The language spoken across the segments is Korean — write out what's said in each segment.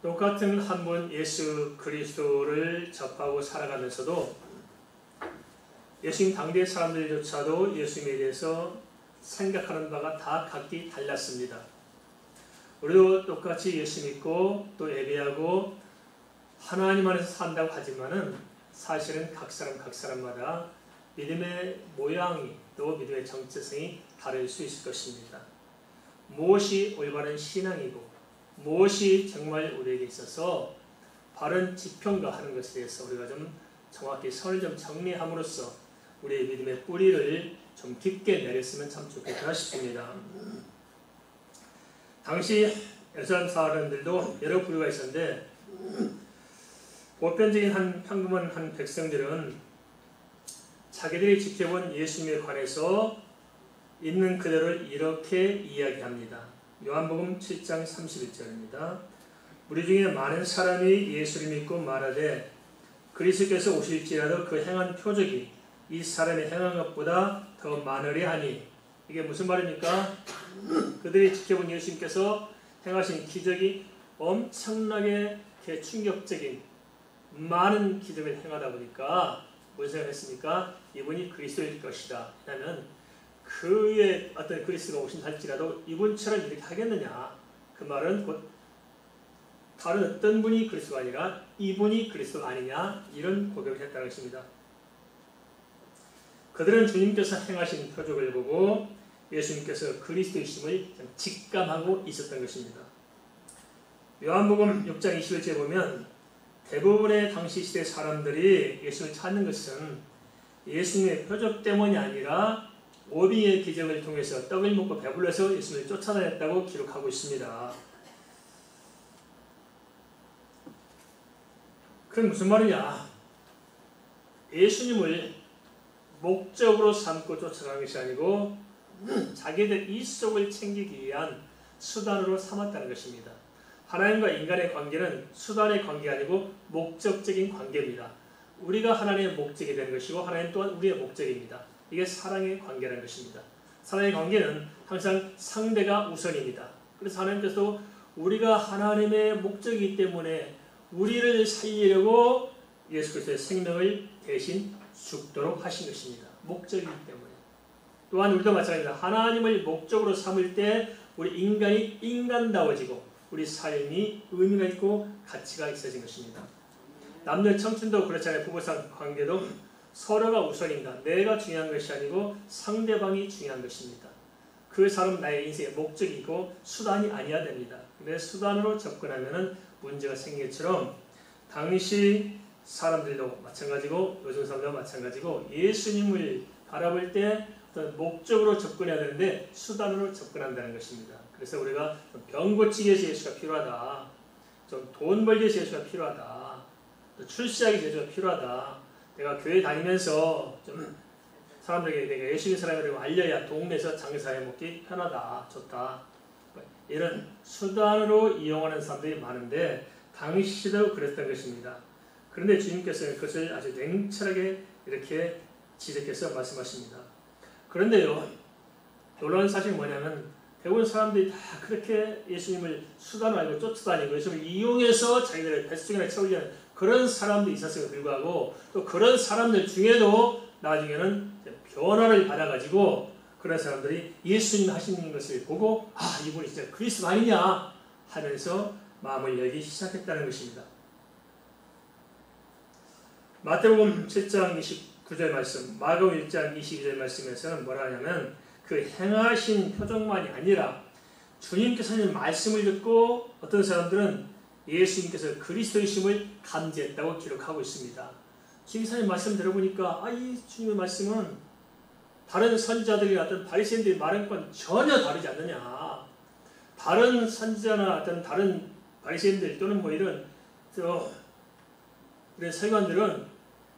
똑같은 한 분 예수 그리스도를 접하고 살아가면서도 예수님 당대 사람들조차도 예수님에 대해서 생각하는 바가 다 각기 달랐습니다. 우리도 똑같이 예수 믿고 또 예배하고 하나님 안에서 산다고 하지만은 사실은 각 사람마다 믿음의 모양이 또 믿음의 정체성이 다를 수 있을 것입니다. 무엇이 올바른 신앙이고 무엇이 정말 우리에게 있어서 바른 지평가 하는 것에 대해서 우리가 좀 정확히 선을 좀 정리함으로써 우리의 믿음의 뿌리를 좀 깊게 내렸으면 참 좋겠다 싶습니다. 당시 예루살렘 사람들도 여러 부류가 있었는데 보편적인 평범한 한 백성들은 자기들이 지켜본 예수님에 관해서 있는 그대로를 이렇게 이야기합니다. 요한복음 7장 31절입니다. 우리 중에 많은 사람이 예수를 믿고 말하되 그리스도께서 오실지라도 그 행한 표적이 이 사람이 행한 것보다 더 많으리 하니. 이게 무슨 말입니까? 그들이 지켜본 예수님께서 행하신 기적이 엄청나게 충격적인 많은 기적을 행하다 보니까 무슨 생각했습니까? 이분이 그리스도일 것이다. 왜냐하면 그의 어떤 그리스도가 오신 할지라도 이분처럼 이렇게 하겠느냐. 그 말은 곧 다른 어떤 분이 그리스도가 아니라 이분이 그리스도가 아니냐 이런 고백을 했다는 것입니다. 그들은 주님께서 행하신 표적을 보고 예수님께서 그리스도이심을 직감하고 있었던 것입니다. 요한복음 6장 21절에 보면 대부분의 당시 시대 사람들이 예수를 찾는 것은 예수님의 표적 때문이 아니라 오병이의 기적을 통해서 떡을 먹고 배불러서 예수님을 쫓아다녔다고 기록하고 있습니다. 그게 무슨 말이냐? 예수님을 목적으로 삼고 쫓아가는 것이 아니고 자기들 이속을 챙기기 위한 수단으로 삼았다는 것입니다. 하나님과 인간의 관계는 수단의 관계가 아니고 목적적인 관계입니다. 우리가 하나님의 목적이 되는 것이고 하나님 또한 우리의 목적입니다. 이게 사랑의 관계라는 것입니다. 사랑의 관계는 항상 상대가 우선입니다. 그래서 하나님께서 우리가 하나님의 목적이기 때문에 우리를 살리려고 예수 그리스도의 생명을 대신 죽도록 하신 것입니다. 목적이기 때문에. 또한 우리도 마찬가지입니다. 하나님을 목적으로 삼을 때 우리 인간이 인간다워지고 우리 삶이 의미가 있고 가치가 있어진 것입니다. 남녀 청춘도 그렇잖아요. 부부상 관계도 서로가 우선입니다. 내가 중요한 것이 아니고 상대방이 중요한 것입니다. 그 사람 나의 인생의 목적이고 수단이 아니어야 됩니다. 근데 수단으로 접근하면 문제가 생긴 것처럼 당시 사람들도 마찬가지고 요즘 사람들도 마찬가지고 예수님을 바라볼 때 어떤 목적으로 접근해야 되는데 수단으로 접근한다는 것입니다. 그래서 우리가 병 고치기 위해서 예수가 필요하다. 좀 돈 벌기 위해서 예수가 필요하다. 또 출세하기 위해서 예수가 필요하다. 내가 교회 다니면서 좀 사람들에게 내가 예수님 사람이라고 알려야 동네에서 장사해 먹기 편하다. 좋다. 이런 수단으로 이용하는 사람들이 많은데 당시도 그랬던 것입니다. 그런데 주님께서는 그것을 아주 냉철하게 이렇게 지적해서 말씀하십니다. 그런데요, 놀라운 사실이 뭐냐면 대부분 사람들이 다 그렇게 예수님을 수단으로 알고 쫓아다니고 예수님을 이용해서 자기들의 뱃속이나 채우려는 그런 사람들이 있었음에도 불구하고 또 그런 사람들 중에도 나중에는 변화를 받아가지고 그런 사람들이 예수님 하시는 것을 보고 이분이 진짜 그리스도 아니냐 하면서 마음을 열기 시작했다는 것입니다. 마태복음 7장 29절 말씀, 마가복음 1장 22절 말씀에서는 뭐라 하냐면 그 행하신 표적만이 아니라 주님께서 하신 말씀을 듣고 어떤 사람들은 예수님께서 그리스도이심을 감지했다고 기록하고 있습니다. 주님의 말씀 들어보니까 이 주님의 말씀은 다른 선지자들이나 어떤 바리새인들이 말한 건 전혀 다르지 않느냐. 다른 선지자나 어떤 다른 바리새인들 또는 이런 서기관들은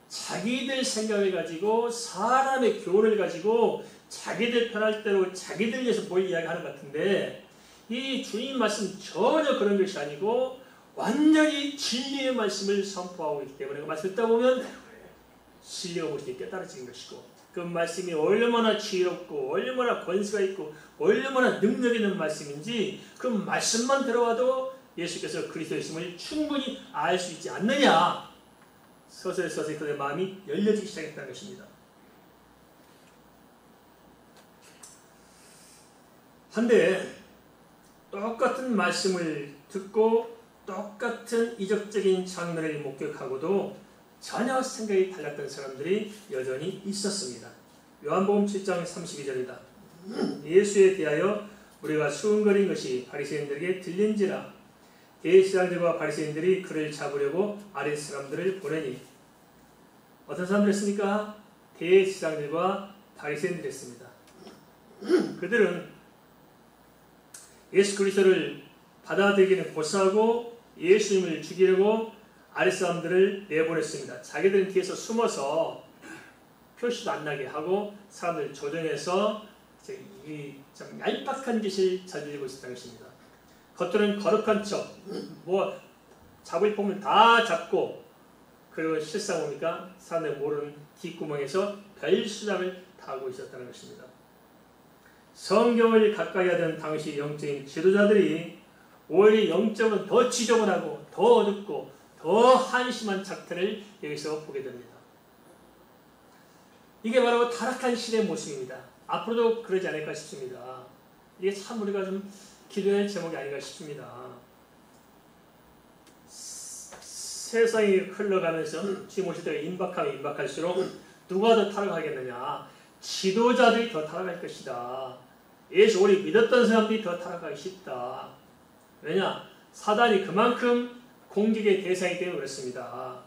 자기들 생각을 가지고 사람의 교훈을 가지고 자기들 편할 대로 자기들 위해서 뭘 이야기하는 것 같은데 이 주님 말씀 전혀 그런 것이 아니고 완전히 진리의 말씀을 선포하고 있기 때문에 그 말씀 듣다 보면 진리가 무엇인지 깨달아지는 것이고 그 말씀이 얼마나 지혜롭고 얼마나 권세가 있고 얼마나 능력 있는 말씀인지 그 말씀만 들어와도 예수께서 그리스도이심을 충분히 알 수 있지 않느냐. 서서히 그들의 마음이 열려지기 시작했다는 것입니다. 한데 똑같은 말씀을 듣고 똑같은 이적적인 장면을 목격하고도 전혀 생각이 달랐던 사람들이 여전히 있었습니다. 요한복음 7장 32절이다. 예수에 대하여 우리가 수군거린 것이 바리새인들에게 들린지라. 대제사장들과 바리새인들이 그를 잡으려고 아랫 사람들을 보내니. 어떤 사람들이었습니까? 대제사장들과 바리새인들이었습니다. 그들은 예수 그리스도를 받아들이기는 고사하고 예수님을 죽이려고 아랫사람들을 내보냈습니다. 자기들은 뒤에서 숨어서 표시도 안 나게 하고 사람들을 조정해서 이 좀 얄팍한 짓을 저지르고 있었다는 것입니다. 겉으로는 거룩한 척, 잡을 폼을 다 잡고, 그리고 실상 보니까 사람들이 모르는 뒷구멍에서 별 수작을 다 하고 있었다는 것입니다. 성경을 가까이 하던 당시 영적인 지도자들이 오히려 영적으로 더 지저분하고 더 어둡고 더 한심한 작태를 여기서 보게 됩니다. 이게 바로 타락한 신의 모습입니다. 앞으로도 그러지 않을까 싶습니다. 이게 참 우리가 좀 기도할 제목이 아닌가 싶습니다. 세상이 흘러가면서 주님 오실 때가 임박하면 임박할수록 누가 더 타락하겠느냐? 지도자들이 더 타락할 것이다. 예수 오래 믿었던 사람들이 더 타락하기 쉽다. 왜냐? 사단이 그만큼 공격의 대상이 되어 그렇습니다.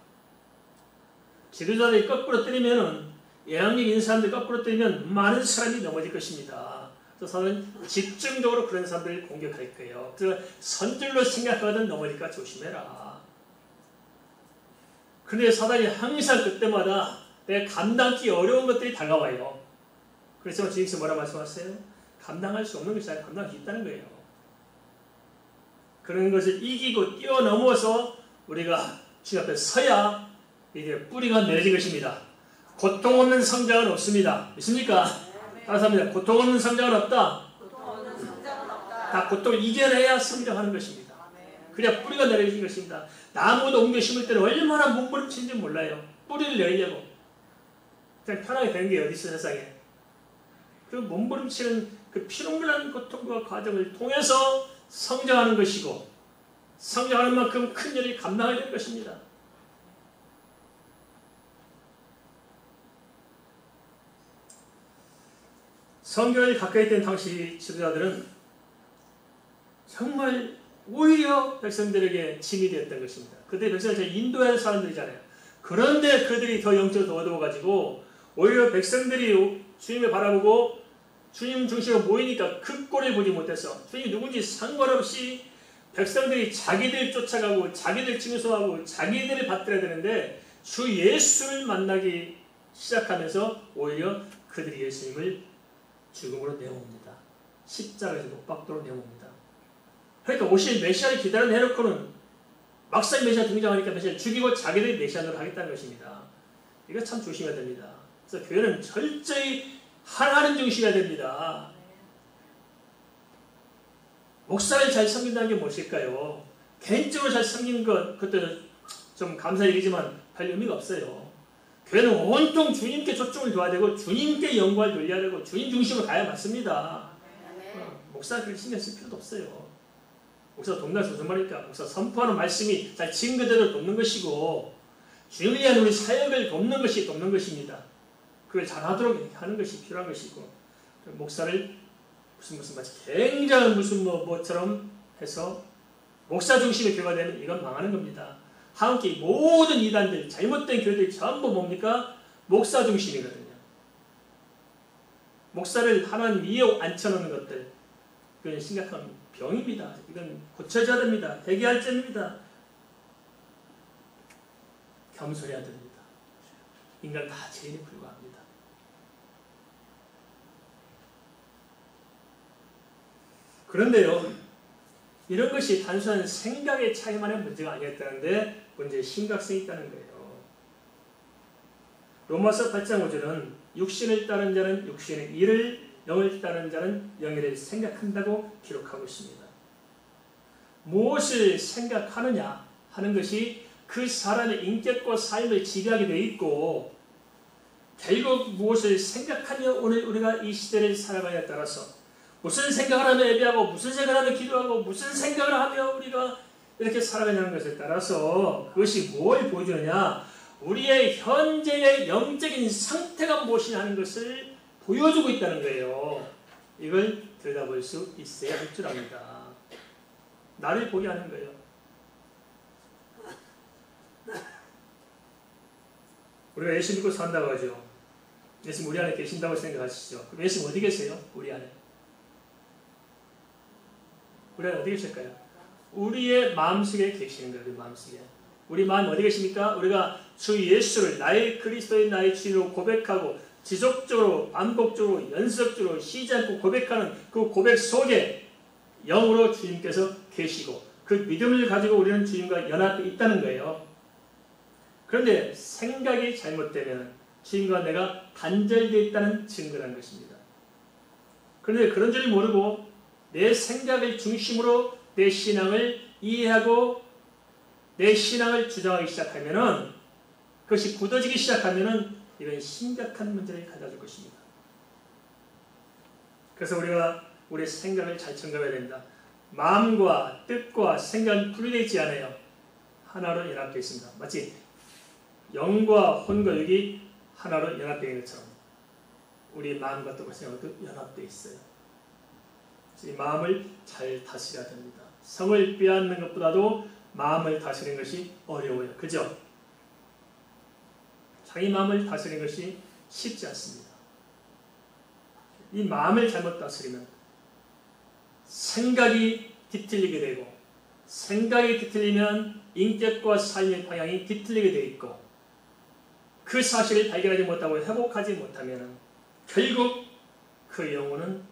지도자들이 거꾸로 때리면, 예언력 있는 사람들이 거꾸로 때리면 많은 사람이 넘어질 것입니다. 그래서 사단은 집중적으로 그런 사람들을 공격할 거예요. 그래서 선줄로 생각하거든 넘어질까 조심해라. 그런데 사단이 항상 그때마다 내가 감당하기 어려운 것들이 다가와요. 그래서 주님께서 뭐라 말씀하세요? 감당할 수 없는 것이 아니라 감당할 수 있다는 거예요. 그런 것을 이기고 뛰어넘어서 우리가 주님 앞에 서야 이제 뿌리가 내려진 것입니다. 고통 없는 성장은 없습니다. 믿습니까? 감사합니다. 고통 없는 성장은 없다. 다 고통을 이겨내야 성장하는 것입니다. 그래야 뿌리가 내려진 것입니다. 나무도 옮겨 심을 때는 얼마나 몸부림치는지 몰라요. 뿌리를 내리려고. 그냥 편하게 되는 게 어디 있어 세상에. 그 몸부림치는 그 피눈물 나는 고통과 과정을 통해서 성장하는 것이고, 성장하는 만큼 큰 일을 감당해야 될 것입니다. 성경을 가까이 있던 당시 지도자들은 정말 오히려 백성들에게 짐이 되었던 것입니다. 그때 백성을 잘 인도하는 사람들이잖아요. 그런데 그들이 더 영적으로 더 어두워가지고 오히려 백성들이 주님을 바라보고 주님 중심으로 모이니까 그 꼴을 보지 못해서 주님이 누군지 상관없이 백성들이 자기들 쫓아가고 자기들 칭송하고 자기들을 받들어야 되는데 주 예수를 만나기 시작하면서 오히려 그들이 예수님을 죽음으로 내어옵니다. 십자가에서 못박도로 내어옵니다. 그러니까 오실 메시아를 기다려내놓고는 막상 메시아 등장하니까 메시아를 죽이고 자기들이 메시아로 하겠다는 것입니다. 이거 참 조심해야 됩니다. 그래서 교회는 철저히 하나님 중심이어야 됩니다. 목사를 잘 섬긴다는 게 무엇일까요? 개인적으로 잘 섬기는 것, 그것도 좀 감사한 얘기지만 별 의미가 없어요. 교회는 온통 주님께 초점을 둬야 되고 주님께 영광을 돌려야 되고 주님 중심으로 가야 맞습니다. 목사 그렇게 신경 쓸 필요도 없어요. 목사 돕는다서 무슨 말입니까? 목사 선포하는 말씀이 잘 지은 그대로 돕는 것이고 주님을 위한 우리 사역을 돕는 것이 돕는 것입니다. 그걸 잘하도록 하는 것이 필요한 것이고 목사를 무슨 마치 굉장한 무슨 뭐처럼 해서 목사 중심의 교회가 되면 이건 망하는 겁니다. 함께 모든 이단들 잘못된 교회들이 전부 뭡니까? 목사 중심이거든요. 목사를 하나님 위에 앉혀놓는 것들 그건 심각한 병입니다. 이건 고쳐져야 됩니다. 해결할 점입니다. 겸손해야 됩니다. 인간 다 죄인에 불과합니다. 그런데요, 이런 것이 단순한 생각의 차이만의 문제가 아니었다는데 문제의 심각성이 있다는 거예요. 로마서 8장 5절은 육신을 따른 자는 육신의 일을, 영을 따른 자는 영의 일을 생각한다고 기록하고 있습니다. 무엇을 생각하느냐 하는 것이 그 사람의 인격과 삶을 지배하게 되어 있고, 결국 무엇을 생각하며 오늘 우리가 이 시대를 살아가냐에 따라서 무슨 생각을 하며 예배하고 무슨 생각을 하며 기도하고 무슨 생각을 하며 우리가 이렇게 살아가냐는 것에 따라서 그것이 뭘 보여주느냐, 우리의 현재의 영적인 상태가 무엇이냐 하는 것을 보여주고 있다는 거예요. 이걸 들여다볼 수 있어야 할 줄 압니다. 나를 보게 하는 거예요. 우리가 예수 믿고 산다고 하죠. 예수님 우리 안에 계신다고 생각하시죠. 그럼 예수님 어디 계세요? 우리 안에. 우리 안에 어디 계실까요? 우리의 마음속에 계시는 거예요. 우리 마음속에. 우리 마음 어디 계십니까? 우리가 주 예수를 나의 그리스도인 나의 주인으로 고백하고 지속적으로 반복적으로 연속적으로 쉬지 않고 고백하는 그 고백 속에 영으로 주님께서 계시고 그 믿음을 가지고 우리는 주님과 연합해 있다는 거예요. 그런데 생각이 잘못되면 주님과 내가 단절되어 있다는 증거라는 것입니다. 그런데 그런 줄 모르고 내 생각을 중심으로 내 신앙을 이해하고 내 신앙을 주장하기 시작하면은, 그것이 굳어지기 시작하면은 이런 심각한 문제를 가져줄 것입니다. 그래서 우리가 우리의 생각을 잘 점검해야 됩니다. 마음과 뜻과 생각은 분리되어 있지 않아요. 하나로 연합되어 있습니다. 마치 영과 혼과 육이 하나로 연합되어 있는 것처럼 우리 마음과 뜻과 생각도 연합되어 있어요. 그래서 이 마음을 잘 다스려야 됩니다. 성을 빼앗는 것보다도 마음을 다스리는 것이 어려워요. 그죠? 자기 마음을 다스리는 것이 쉽지 않습니다. 이 마음을 잘못 다스리면 생각이 뒤틀리게 되고, 생각이 뒤틀리면 인격과 삶의 방향이 뒤틀리게 되어 있고, 그 사실을 발견하지 못하고 회복하지 못하면 결국 그 영혼은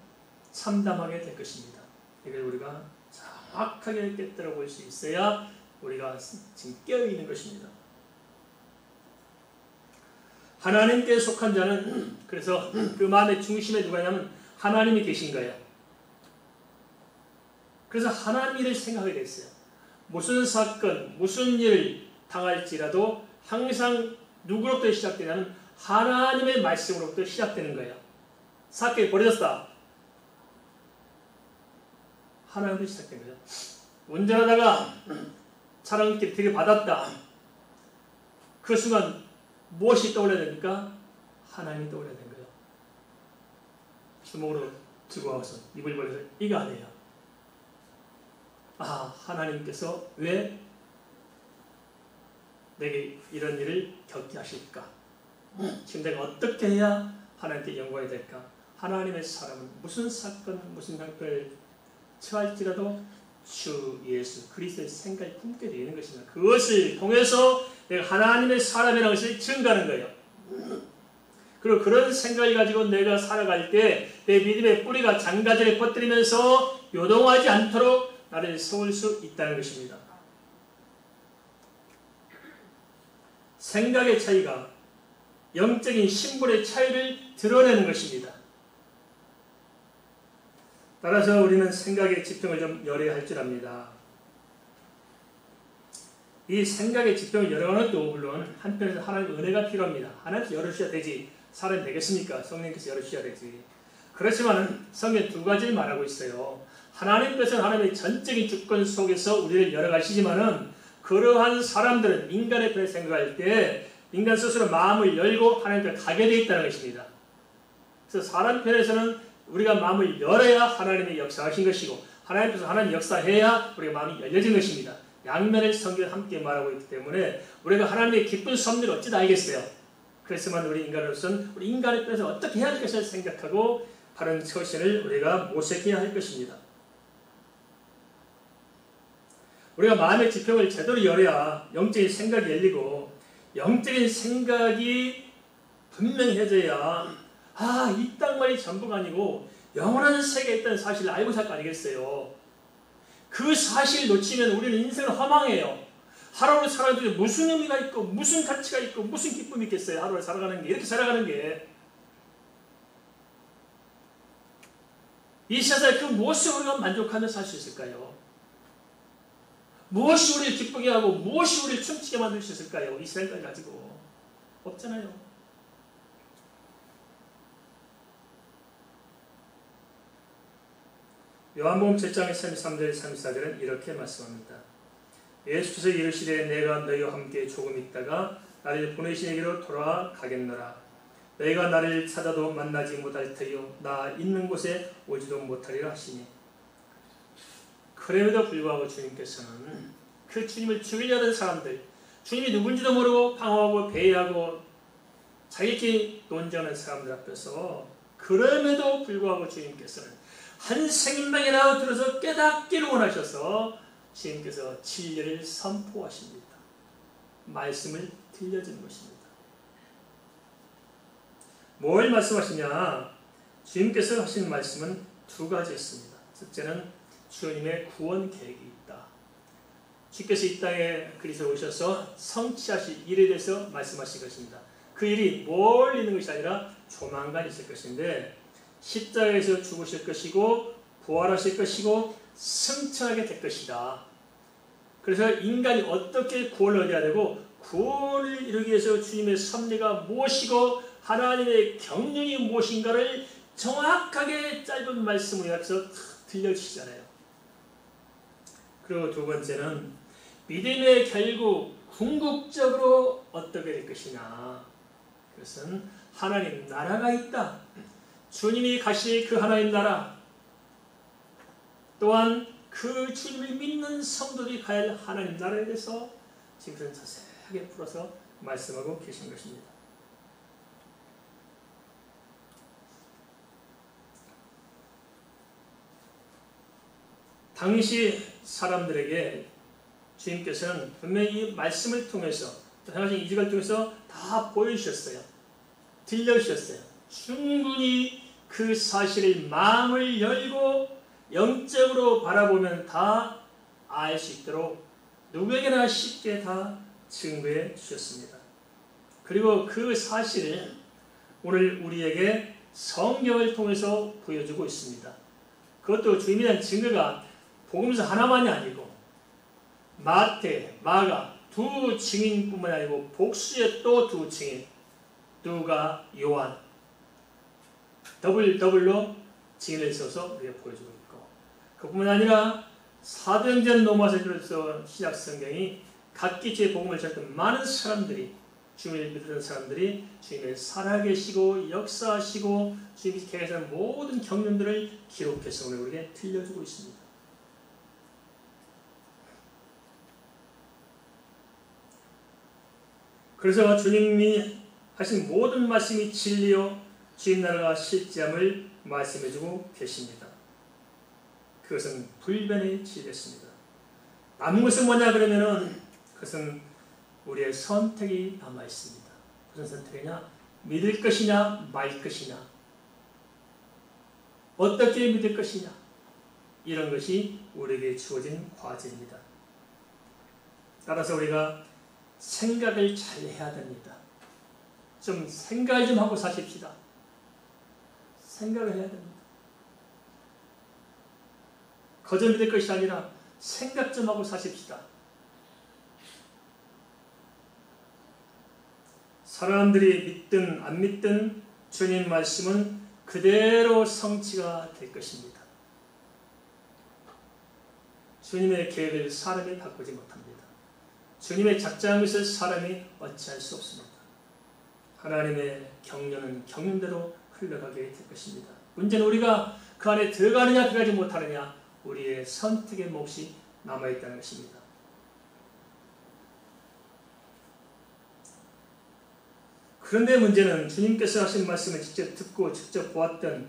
참담하게 될 것입니다. 이걸 우리가 정확하게 깨달아 볼 수 있어야 우리가 지금 깨어있는 것입니다. 하나님께 속한 자는, 그래서 그 마음의 중심에 누가 있냐면 하나님이 계신 거예요. 그래서 하나님 일을 생각하게 됐어요. 무슨 사건, 무슨 일을 당할지라도 항상 누구로부터 시작되냐면 하나님의 말씀으로부터 시작되는 거예요. 사건이 벌어졌다. 하나님부터 시작된 거죠. 운전하다가 차량길 들이받았다. 그 순간 무엇이 떠올려야 됩니까? 하나님이 떠올려야 되는 거예요. 주먹으로 들고 와서 입을 벌려서 이거 아니에요. 아, 하나님께서 왜 내게 이런 일을 겪게 하실까? 지금 내가 어떻게 해야 하나님께 영광이 될까? 하나님의 사람은 무슨 사건, 무슨 형편을 처할지라도 주 예수 그리스도의 생각이 품게 되는 것입니다. 그것을 통해서 내가 하나님의 사람이라는 것을 증거하는 거예요. 그리고 그런 생각을 가지고 내가 살아갈 때 내 믿음의 뿌리가 장가지를 퍼뜨리면서 요동하지 않도록 나를 세울 수 있다는 것입니다. 생각의 차이가 영적인 신분의 차이를 드러내는 것입니다. 따라서 우리는 생각의 지평을 좀 열어야 할 줄 압니다. 이 생각의 지평을 열어가는 것도 물론 한편에서 하나님의 은혜가 필요합니다. 하나님께서 열어주셔야 되지. 사람이 되겠습니까? 성령님께서 열어주셔야 되지. 그렇지만 성경 두 가지를 말하고 있어요. 하나님께서는 하나님의 전적인 주권 속에서 우리를 열어가시지만은 그러한 사람들은 인간의 편에 생각할 때 인간 스스로 마음을 열고 하나님께 가게 되어 있다는 것입니다. 그래서 사람 편에서는 우리가 마음을 열어야 하나님의 역사하신 것이고 하나님께서 하나님 역사해야 우리가 마음이 열려진 것입니다. 양면을 성경에 함께 말하고 있기 때문에 우리가 하나님의 기쁜 섭리를 어찌 다 알겠어요. 그렇지만 우리 인간으로서는 우리 인간의 편에서 어떻게 해야 할 것을 생각하고 바른 처신을 우리가 모색해야 할 것입니다. 우리가 마음의 지평을 제대로 열어야 영적인 생각이 열리고 영적인 생각이 분명해져야 이 땅만이 전부가 아니고 영원한 세계에 있다는 사실을 알고 살 거 아니겠어요. 그 사실을 놓치면 우리는 인생은 허망해요. 하루를 살아가는 데 무슨 의미가 있고 무슨 가치가 있고 무슨 기쁨이 있겠어요. 하루를 살아가는 게, 이렇게 살아가는 게. 이 세상에 그 무엇을 우리가 만족하며 살 수 있을까요? 무엇이 우리를 기쁘게 하고 무엇이 우리를 춤추게 만들 수 있을까요? 이스라엘까지 가지고 없잖아요. 요한복음 7장 33절 34절은 이렇게 말씀합니다. 예수께서 이르시되 내가 너희와 함께 조금 있다가 나를 보내시내기로 돌아가겠노라. 너희가 나를 찾아도 만나지 못할 터이요 나 있는 곳에 오지도 못하리라 하시니. 그럼에도 불구하고 주님께서는 그 주님을 죽이려 하던 사람들, 주님이 누군지도 모르고 방어하고 배회하고 자기끼리 논쟁하는 사람들 앞에서 그럼에도 불구하고 주님께서는 한 생명이라도 들어서 깨닫기를 원하셔서 주님께서 진리를 선포하십니다. 말씀을 들려주는 것입니다. 뭘 말씀하시냐? 주님께서 하신 말씀은 두 가지였습니다. 첫째는 주님의 구원 계획이 있다. 주께서 이 땅에 그리스도에 오셔서 성취하실 일에 대해서 말씀하신 것입니다. 그 일이 멀리 있는 것이 아니라 조만간 있을 것인데 십자가에서 죽으실 것이고 부활하실 것이고 승천하게 될 것이다. 그래서 인간이 어떻게 구원을 얻어야 되고 구원을 이루기 위해서 주님의 섭리가 무엇이고 하나님의 경륜이 무엇인가를 정확하게 짧은 말씀으로 약해서 들려주시잖아요. 그리고 두 번째는 믿음의 결국 궁극적으로 어떻게 될 것이냐. 그것은 하나님 나라가 있다. 주님이 가실 그 하나님 나라, 또한 그 주님을 믿는 성도들이 가야 할 하나님 나라에 대해서 지금 자세하게 풀어서 말씀하고 계신 것입니다. 당시 사람들에게 주님께서는 분명히 이 말씀을 통해서 당시 이직을 통해서 다 보여주셨어요. 들려주셨어요. 충분히 그 사실을 마음을 열고 영적으로 바라보면 다 알 수 있도록 누구에게나 쉽게 다 증거해 주셨습니다. 그리고 그 사실을 오늘 우리에게 성경을 통해서 보여주고 있습니다. 그것도 주님에 대한 증거가 복음서 하나만이 아니고 마태, 마가 두 증인뿐만 아니고 복수의 또 두 증인, 누가, 요한 더블로 증인을 써서 우리가 보여주고 있고, 그뿐만 아니라 사도행전 로마서를 비롯해서 신약 성경이 각기 제 복음을 전했던 많은 사람들이, 주님을 믿던 사람들이 주님의 살아계시고 역사하시고 주님이 계획하신 모든 경륜들을 기록해서 오늘 우리에게 들려주고 있습니다. 그래서 주님이 하신 모든 말씀이 진리요 주님 나라가 실제함을 말씀해주고 계십니다. 그것은 불변의 진리였습니다. 남은 것은 뭐냐 그러면은 그것은 우리의 선택이 남아있습니다. 무슨 선택이냐? 믿을 것이냐 말 것이냐, 어떻게 믿을 것이냐, 이런 것이 우리에게 주어진 과제입니다. 따라서 우리가 생각을 잘 해야 됩니다. 좀 생각을 좀 하고 사십시다. 생각을 해야 됩니다. 거저 믿을 것이 아니라 생각 좀 하고 사십시다. 사람들이 믿든 안 믿든 주님 말씀은 그대로 성취가 될 것입니다. 주님의 계획을 사람이 바꾸지 못합니다. 주님의 작정한 것을 사람이 어찌할 수 없습니다. 하나님의 경륜은 경륜대로 흘러가게 될 것입니다. 문제는 우리가 그 안에 들어가느냐 들어가지 못하느냐, 우리의 선택의 몫이 남아있다는 것입니다. 그런데 문제는 주님께서 하신 말씀을 직접 듣고 직접 보았던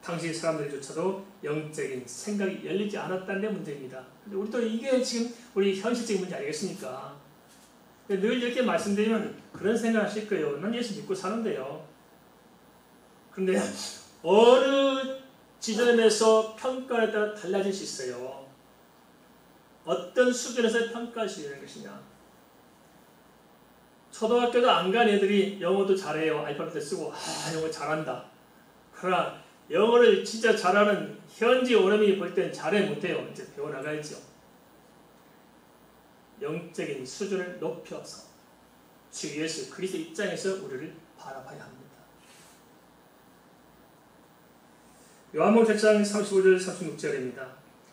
당시 사람들조차도 영적인 생각이 열리지 않았다는 게 문제입니다. 근데 우리도 이게 지금 우리 현실적인 문제 아니겠습니까? 늘 이렇게 말씀드리면 그런 생각을 하실 거예요. 난 예수 믿고 사는데요. 그런데 어느 지점에서 평가에 따라 달라질 수 있어요. 어떤 수준에서 평가할 수 있는 것이냐. 초등학교도 안 간 애들이 영어도 잘해요. 알파벳 쓰고 영어 잘한다. 그러나 영어를 진짜 잘하는 현지 원어민이 볼 땐 잘해 못해요. 이제 배워나가야죠. 영적인 수준을 높여서 주 예수 그리스도 입장에서 우리를 바라봐야 합니다. 요한복음 4장 35절 36절입니다.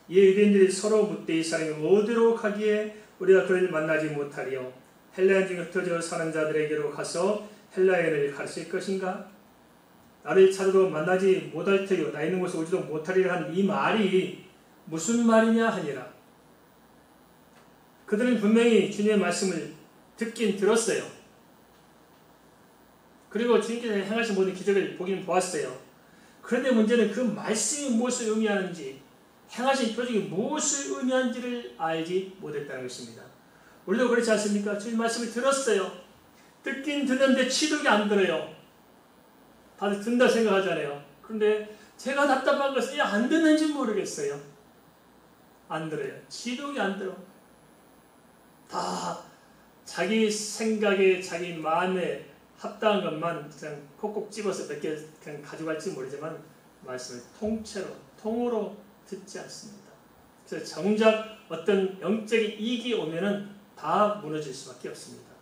이에 유대인들이 서로 묻되 이 사람이 어디로 가기에 우리가 그를 만나지 못하리요? 헬라인 중에 흩어져 사는 자들에게로 가서 헬라인을 가르칠 것인가? 나를 찾아도 만나지 못할 터이요 나 있는 곳에 오지도 못하리라 한 이 말이 무슨 말이냐 하니라. 그들은 분명히 주님의 말씀을 듣긴 들었어요. 그리고 주님께서 행하신 모든 기적을 보긴 보았어요. 그런데 문제는 그 말씀이 무엇을 의미하는지, 행하신 표적이 무엇을 의미하는지를 알지 못했다는 것입니다. 우리도 그렇지 않습니까? 주님 말씀을 들었어요. 듣긴 듣는데 취득이 안 들어요. 다들 든다 생각하잖아요. 그런데 제가 답답한 것은 안 듣는지 모르겠어요. 안 들어요. 취득이 안 들어. 다 자기 생각에 자기 마음에 합당한 것만 그냥 콕콕 집어서 몇 개 그냥 가져갈지 모르지만 말씀을 통째로 통으로 듣지 않습니다. 그래서 정작 어떤 영적인 이익이 오면은 다 무너질 수밖에 없습니다.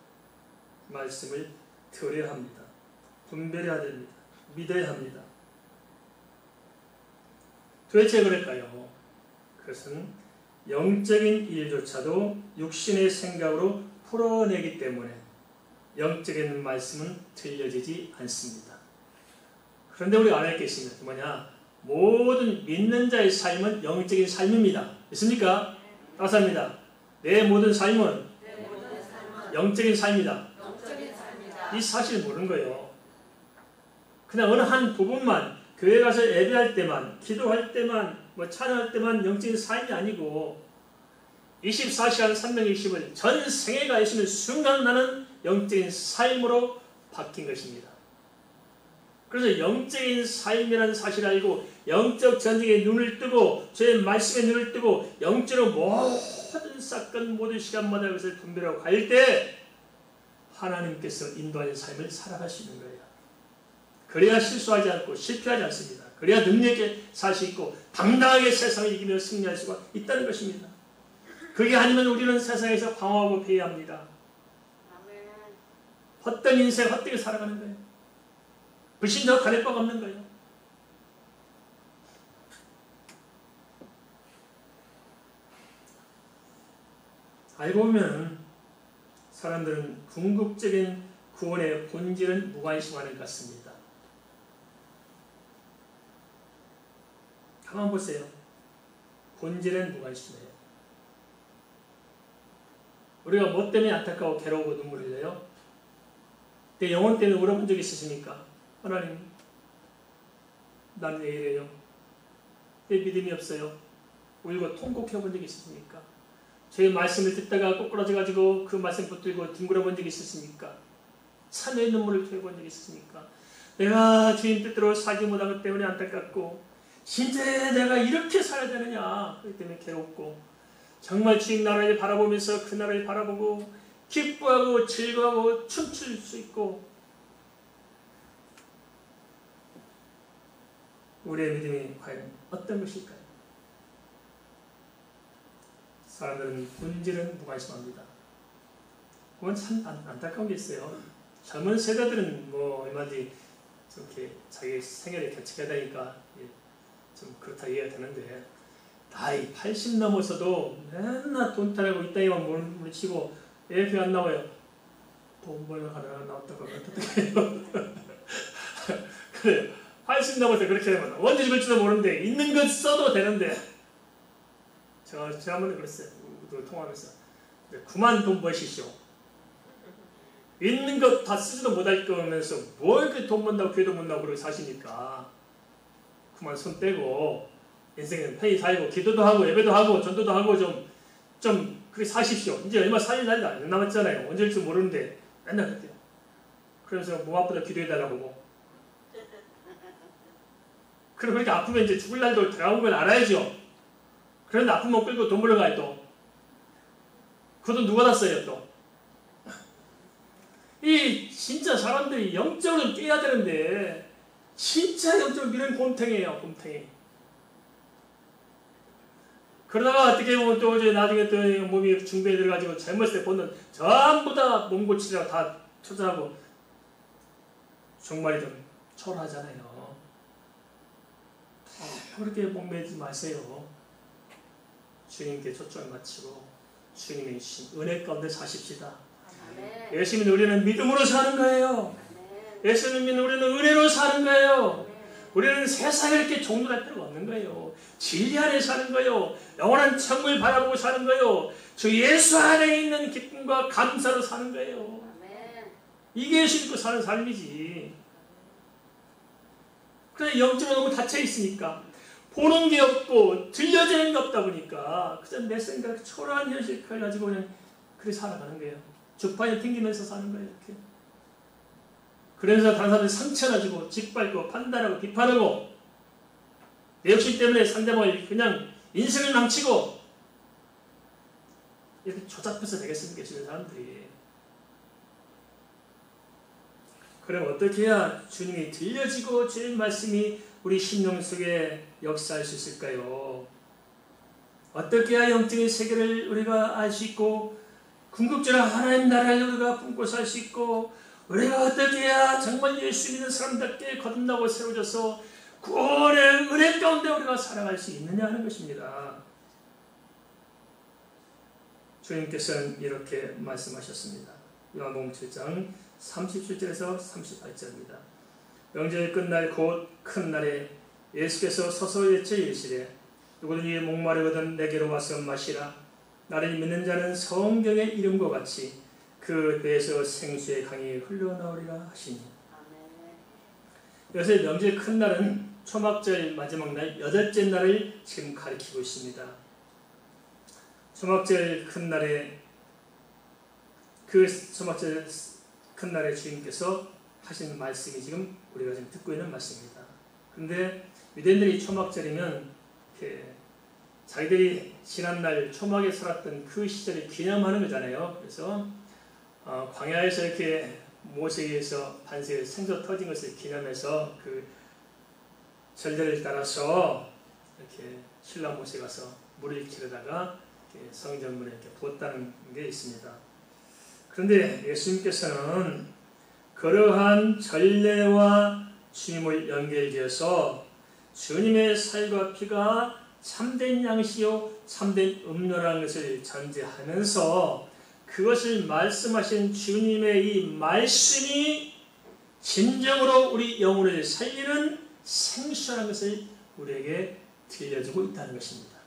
말씀을 들어야 합니다. 분별해야 됩니다. 믿어야 합니다. 도대체 그럴까요? 그것은 영적인 일조차도 육신의 생각으로 풀어내기 때문에 영적인 말씀은 들려지지 않습니다. 그런데 우리가 알아야 할 게 있습니다. 뭐냐? 모든 믿는 자의 삶은 영적인 삶입니다. 믿습니까? 감사합니다. 내 모든 삶은 영적인 삶이다. 이 사실을 모르는 거예요. 그냥 어느 한 부분만 교회 가서 예배할 때만, 기도할 때만, 찬양할 때만 영적인 삶이 아니고 24시간 360일 전 생애가 있으면 순간 나는 영적인 삶으로 바뀐 것입니다. 그래서 영적인 삶이라는 사실을 알고 영적 전쟁에 눈을 뜨고 주의 말씀에 눈을 뜨고 영적으로 모든 사건 모든 시간마다 그것을 분별하고 갈 때 하나님께서 인도하는 삶을 살아갈 수 있는 거예요. 그래야 실수하지 않고 실패하지 않습니다. 그래야 능력 있게 살 수 있고 당당하게 세상을 이기며 승리할 수가 있다는 것입니다. 그게 아니면 우리는 세상에서 방황하고 패배합니다. 헛된 인생 헛되게 살아가는 거예요. 불신자와 가릴 바가 없는 거예요. 알고 보면 사람들은 궁극적인 구원의 본질은 무관심하는 것 같습니다. 가만 보세요. 본질은 무관심해요. 우리가 뭐 때문에 안타까워 괴로우고 눈물을 흘려요? 내 영혼 때문에 울어본 적 있으십니까? 하나님, 나는 왜 이래요? 왜 믿음이 없어요? 울고 통곡해본 적이 있으십니까? 저의 말씀을 듣다가 꼬꾸라져가지고 그 말씀 붙들고 뒹굴어 본 적이 있으십니까? 참회의 눈물을 토해본 적이 있으십니까? 내가 주님 뜻대로 살지 못한 것 때문에 안타깝고 진짜 내가 이렇게 살아야 되느냐 그렇기 때문에 괴롭고 정말 주님 나라를 바라보면서 그 나라를 바라보고 기뻐하고 즐거워하고 춤출 수 있고 우리의 믿음이 과연 어떤 것일까요? 사람들은 본질은 무관심합니다. 그건 참 안타까운 게 있어요. 젊은 세대들은 뭐 얼마든지 저렇게 자기 생애를 개척해야 되니까 좀 그렇다 이해가 되는데 나이 80 넘어서도 맨날 돈 타라고 이 땅에만 물치고 예배 안 나와요. 돈 벌러 가다가 나왔다 그러면 어떻게 해요? 그래요. 80 넘어서 그렇게 되면 언제 죽을지도 모르는데 있는 건 써도 되는데 제가 지난번에 그랬어요. 통화하면서 그만 돈 버시쇼. 있는 것 다 쓰지도 못할 거면서 뭘 이렇게 돈 번다고 교회도 못 나오고 그러고 사시니까 그만 손 떼고 인생은 편히 살고 기도도 하고 예배도 하고 전도도 하고 좀 그렇게 사십시오. 이제 얼마 살 날도 안 남았잖아요. 언제 올지 모르는데 맨날 그때요. 그러면서 몸 아프다 기도해달라고 하고 그럼 그렇게 아프면 이제 죽을 날도 다가온 걸 알아야죠. 그런데 아픈 몸 끌고 돈 벌러 가요 또. 그 돈 누가 다 써요 또. 이 진짜 사람들이 영적으로 깨야 되는데 진짜 영적으로 미는 곰탱이에요. 곰탱이. 그러다가 어떻게 보면 또 이제 나중에 또 몸이 중병이 들어가지고 젊었을 때 보는 전부 다 몸고치라고 다 투자하고 종말이 좀 초라하잖아요. 그렇게 목매지 마세요. 주님께 초점을 맞추고 주님의 주신 은혜 가운데 사십시다. 예수님 우리는 믿음으로 사는 거예요. 예수님 우리는 은혜로 사는 거예요. 우리는 세상에 이렇게 종노할 필요가 없는 거예요. 진리 안에 사는 거예요. 영원한 천국을 바라보고 사는 거예요. 주 예수 안에 있는 기쁨과 감사로 사는 거예요. 이게 예수 믿고 사는 삶이지. 그런데 영적으로 너무 닫혀 있으니까 보는 게 없고 들려지는 게 없다 보니까 그저 내 생각 초라한 현실을 가지고 그냥 그렇게 살아가는 거예요. 주판에 튕기면서 사는 거예요. 이렇게. 그래서 다른 사람들이 상처나지고 짓밟고 판단하고 비판하고 내 욕심 때문에 상대방을 그냥 인생을 망치고 이렇게 조잡해서 되겠습니까? 주변 사람들이. 그럼 어떻게 해야 주님이 들려지고 주님 말씀이 우리 심령 속에 역사할 수 있을까요? 어떻게 해야 영적인 세계를 우리가 알 수 있고 궁극적으로 하나님 나라를 우리가 품고 살 수 있고 우리가 어떻게 해야 정말 예수 믿는 사람답게 거듭나고 세워져서 구원의 은혜 가운데 우리가 살아갈 수 있느냐 하는 것입니다. 주님께서는 이렇게 말씀하셨습니다. 요한복음 7장 37절에서 38절입니다. 명절이 끝날 곧 큰 날에 예수께서 서서 외쳐 이르시되 누구든지 목마르거든 내게로 와서 마시라. 나를 믿는 자는 성경의 이름과 같이 그 배에서 생수의 강이 흘러나오리라 하시니. 여기서 명절 큰 날은 초막절 마지막 날 여덟째 날을 지금 가리키고 있습니다. 초막절 큰 날에 그 초막절 큰 날에 주님께서 하신 말씀이 지금 우리가 지금 듣고 있는 말씀입니다. 그런데 유대인들이 초막절이면 자기들이 지난날 초막에 살았던 그 시절을 기념하는 거잖아요. 그래서 광야에서 이렇게 모세에서 반석에 생수 터진 것을 기념해서 그 절대를 따라서 이렇게 신랑 모세 가서 물을 기르다가 성전문에 이렇게 부었다는 게 있습니다. 그런데 예수님께서는 그러한 전례와 주님을 연결지어서 주님의 살과 피가 참된 양식이요 참된 음료라는 것을 전제하면서 그것을 말씀하신 주님의 이 말씀이 진정으로 우리 영혼을 살리는 생수라는 것을 우리에게 들려주고 있다는 것입니다.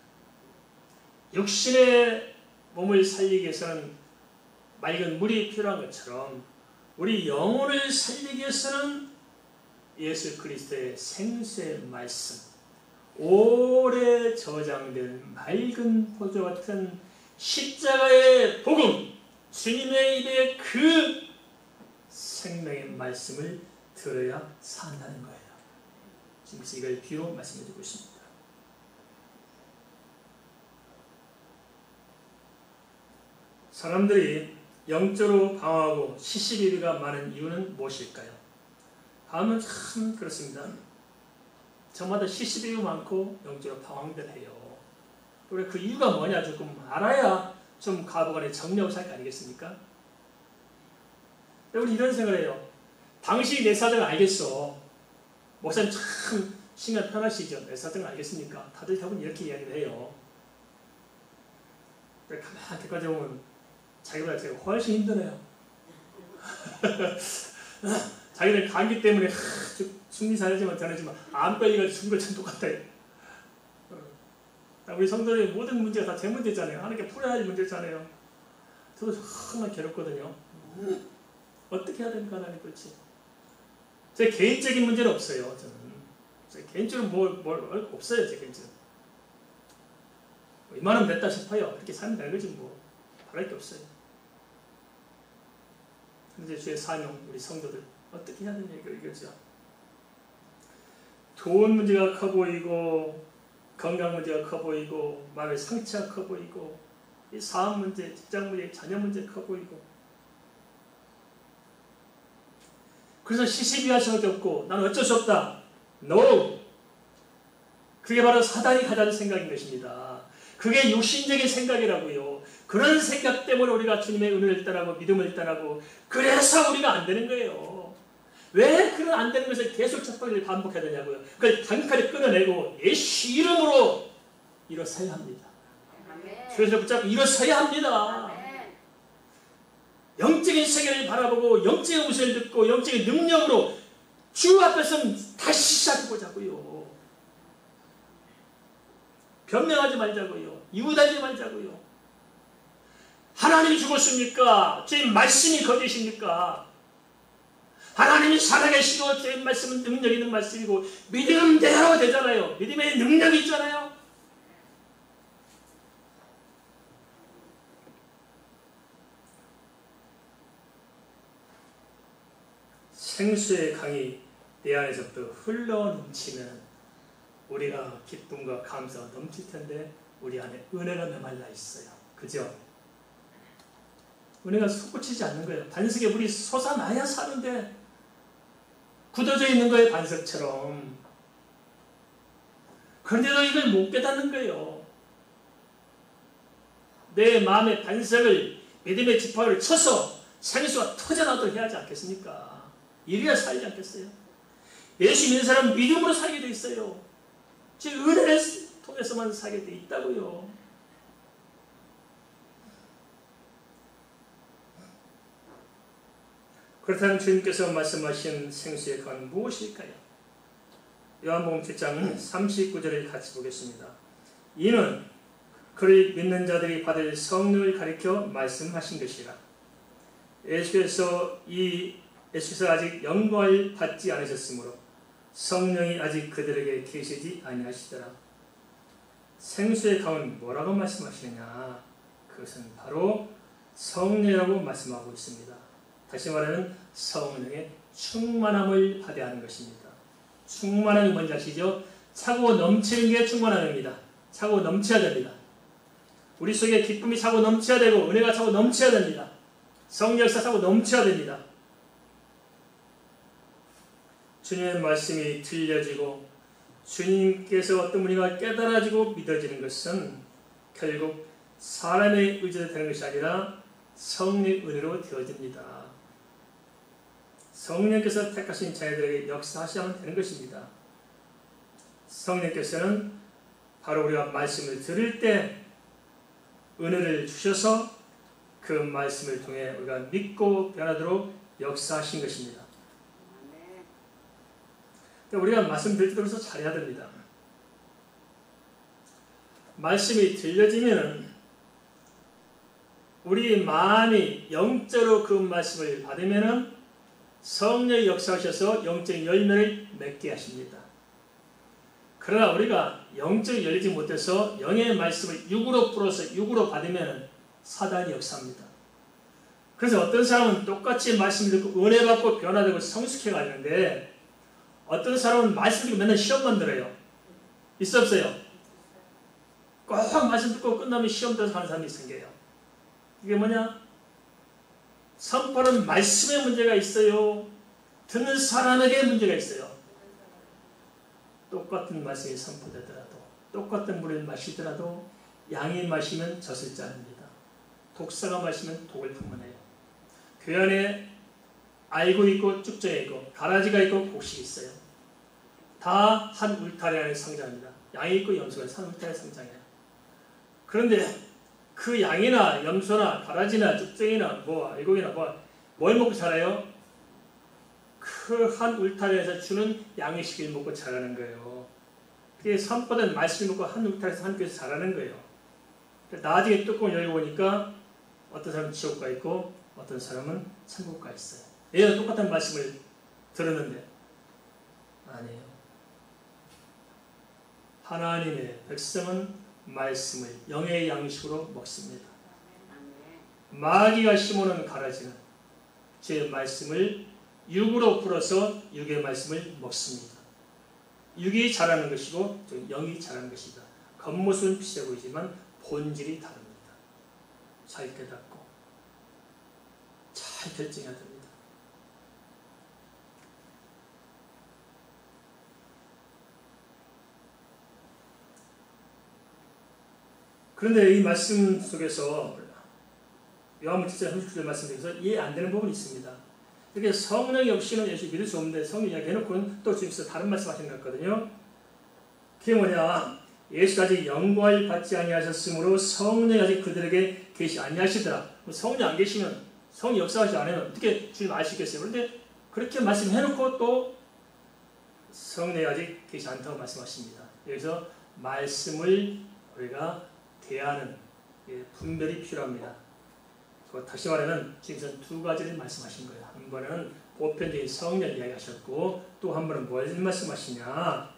육신의 몸을 살리기 위해서는 맑은 물이 필요한 것처럼 우리 영혼을 살리기 위해서는 예수 그리스도의 생수의 말씀, 오래 저장된 맑은 포도 같은 십자가의 복음, 주님의 입에 그 생명의 말씀을 들어야 산다는 거예요. 지금 이걸 비로 말씀해 주고 있습니다. 사람들이 영적으로 방황하고 시시비비가 많은 이유는 무엇일까요? 하면 참 그렇습니다. 저마다 시시비비 많고 영적으로 방황들 해요. 그래 그 이유가 뭐냐 조금 알아야 좀 가부간에 정리하고 살 거 아니겠습니까? 우리 이런 생각을 해요. 당신이 내 사정을 알겠어. 목사님 참 신경 편하시죠? 내 사정을 알겠습니까? 다들 대부분 이렇게 이야기를 해요. 가만히 듣까지 보면 자기보다 제가 훨씬 힘드네요. 자기들 감기 때문에 숨이 잘하지만 잘하지만 암 걸리가지고 죽은 것처럼 똑같아요. 우리 성도의 모든 문제가 다 제 문제잖아요. 하나님께 풀어야 할 문제잖아요. 저도 정말 괴롭거든요. 어떻게 해야 됩니까? 하나님 그렇지. 제 개인적인 문제는 없어요. 저는 제 개인적으로 뭘 없어요. 제 개인적으로. 이만하면 됐다 싶어요. 그렇게 살면 되는 거지 뭐. 바랄 게 없어요. 근데 주의 사명, 우리 성도들 어떻게 해야 되냐 이거죠. 돈 문제가 커 보이고 건강 문제가 커 보이고 마음의 상처가 커 보이고 이 사업 문제, 직장 문제, 자녀 문제 커 보이고 그래서 시시비할 수밖에 없고 나는 어쩔 수 없다. No! 그게 바로 사단이 가져는 생각인 것입니다. 그게 육신적인 생각이라고요. 그런 생각 때문에 우리가 주님의 은혜를 떠나고 믿음을 떠나고 그래서 우리가 안 되는 거예요. 왜 그런 안 되는 것을 계속 첫 번째를 반복해야 되냐고요. 그걸 단칼에 끊어내고 예수 이름으로 일어서야 합니다. 그래서 붙잡고 일어서야 합니다. 영적인 세계를 바라보고 영적인 음성을 듣고 영적인 능력으로 주 앞에서 다시 시작해보자고요. 변명하지 말자고요. 이웃하지 말자고요. 하나님이 죽었습니까? 제 말씀이 거짓입니까? 하나님이 살아계시고 제 말씀은 능력 있는 말씀이고 믿음대로 되잖아요. 믿음의 능력이 있잖아요. 생수의 강이 내 안에서부터 흘러넘치면 우리가 기쁨과 감사가 넘칠 텐데 우리 안에 은혜가 메말라 있어요. 그죠? 은혜가 솟구치지 않는 거예요. 반석에 물이 솟아나야 사는데 굳어져 있는 거예요. 반석처럼. 그런데도 이걸 못 깨닫는 거예요. 내 마음의 반석을 믿음의 지팡이를 쳐서 생수가 터져나도록 해야 하지 않겠습니까? 이래야 살지 않겠어요? 예수 믿는 사람은 믿음으로 살게 돼 있어요. 즉 은혜를 통해서만 살게 돼 있다고요. 그렇다면 주님께서 말씀하신 생수의 강은 무엇일까요? 요한복음 7장 39절을 같이 보겠습니다. 이는 그를 믿는 자들이 받을 성령을 가리켜 말씀하신 것이라. 예수께서 아직 영광을 받지 않으셨으므로 성령이 아직 그들에게 계시지 아니하시더라. 생수의 강은 뭐라고 말씀하시느냐? 그것은 바로 성령이라고 말씀하고 있습니다. 다시 말하면 성령의 충만함을 받아야 하는 것입니다. 충만함이 뭔지 아시죠? 차고 넘치는 게 충만함입니다. 차고 넘쳐야 됩니다. 우리 속에 기쁨이 차고 넘쳐야 되고 은혜가 차고 넘쳐야 됩니다. 성령 역사 차고 넘쳐야 됩니다. 주님의 말씀이 들려지고 주님께서 어떤 분이가 깨달아지고 믿어지는 것은 결국 사람의 의지로 되는 것이 아니라 성령의 은혜로 되어집니다. 성령께서 택하신 자녀들에게 역사하셔야만 되는 것입니다. 성령께서는 바로 우리가 말씀을 들을 때 은혜를 주셔서 그 말씀을 통해 우리가 믿고 변하도록 역사하신 것입니다. 우리가 말씀 들을 때 그래서 잘해야 됩니다. 말씀이 들려지면 우리 마음이 영적으로 그 말씀을 받으면 성령이 역사하셔서 영적인 열매를 맺게 하십니다. 그러나 우리가 영적이 열리지 못해서 영의 말씀을 육으로 풀어서 육으로 받으면 사단이 역사합니다. 그래서 어떤 사람은 똑같이 말씀을 듣고 은혜 받고 변화되고 성숙해 가는데 어떤 사람은 말씀 듣고 맨날 시험만 들어요. 있어 없어요? 꼭 말씀 듣고 끝나면 시험 들어서 하는 사람이 생겨요. 이게 뭐냐? 선포는 말씀에 문제가 있어요. 듣는 사람에게 문제가 있어요. 똑같은 말씀이 선포되더라도 똑같은 물을 마시더라도 양이 마시면 젖을 짜릅니다. 독사가 마시면 독을 품어내요. 그 안에 알고 있고 쭉정해 있고 가라지가 있고 곡식이 있어요. 다 한 울타리 안에 성장합니다. 양이 있고 염소가 한 울타리에 성장해요. 그런데 그 양이나 염소나 가라지나 쭉정이나 알곡이나 뭘 먹고 자라요? 그 한 울타리에서 주는 양의식을 먹고 자라는 거예요. 그게 선포된 말씀을 먹고 한 울타리에서 한 교에서 자라는 거예요. 나중에 뚜껑을 열고 보니까 어떤 사람은 지옥가 있고 어떤 사람은 천국가 있어요. 얘가 똑같은 말씀을 들었는데 아니에요. 하나님의 백성은 말씀을 영의 양식으로 먹습니다. 마귀가 심어놓은 가라지는 제 말씀을 육으로 풀어서 육의 말씀을 먹습니다. 육이 자라는 것이고 영이 자라는 것이다. 겉모습은 비슷해 보이지만 본질이 다릅니다. 잘 깨닫고 잘 결정해야 됩니다. 그런데 이 말씀 속에서 요한복음 7장 39절 말씀 속에서 이해 안 되는 부분이 있습니다. 이렇게 성령이 없이는 예수 믿을 수 없는데 성령 이야기 해놓고는 또 주님께서 다른 말씀 하시는 것 같거든요. 그게 뭐냐? 예수가 아직 영광을 받지 아니하셨으므로 성령이 아직 그들에게 계시 아니하시더라. 성령 안 계시면 성령 역사하지 않으면 어떻게 주님 아시겠어요? 그런데 그렇게 말씀해놓고 또 성령이 아직 계시 않다고 말씀하십니다. 여기서 말씀을 우리가 대하는 분별이 필요합니다. 다시 말하면 주님께서는 두 가지를 말씀하신 거예요. 한 번은 보편적인 성령 이야기하셨고 또 한 번은 뭘 말씀하시냐?